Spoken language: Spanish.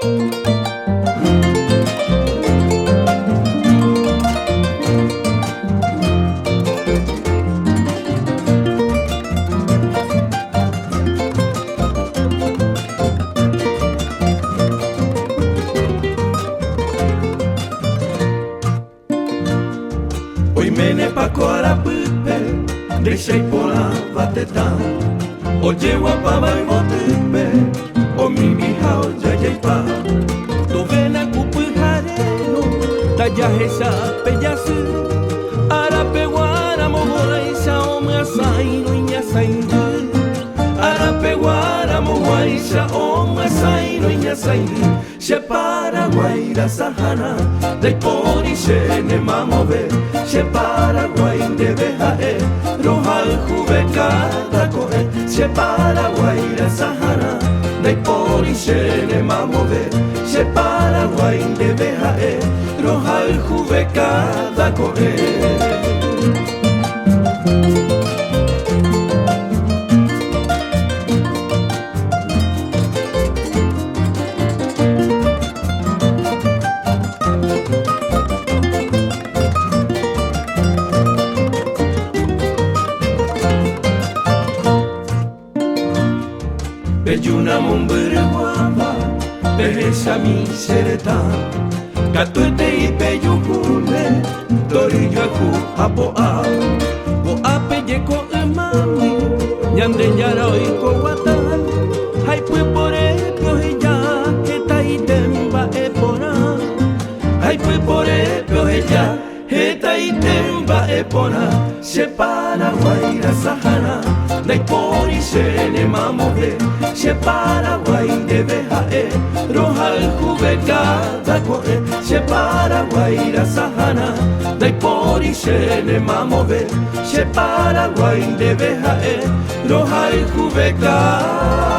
Oi mene pakora pupe, deixei pola vatetão. Oje wapaba i motupe, o mimi hao jajaipa. Do vena kupu hareno, tajahesa pejasu. Arapeguara mohoraisa o masai no inhasaindu. Arapeguara mohoraisa o masai no inhasaindu. She Paraguay da sahana, dai pori she ne mamove. She Paraguay de behae, rohal juve cada coe. She Paraguay da sahana, dai pori she ne mamove. She Paraguay de behae, rohal juve cada coe. Bejuna mumburuwaba, behesa mi sereta. Katuete i peyukule, torillo aku apoa. Go apeye ko emami, nyande nyara oiko watan. Hai pue pore pioheya, heta itemba epona. Hai pue pore pioheya, heta itemba epona. She Paraguay da sahana, dai pori she ne mamove. She Paraguay de behae, rohal juve cada coe. She Paraguay da sahana, dai pori she ne mamove. She Paraguay de behae, rohal juve cada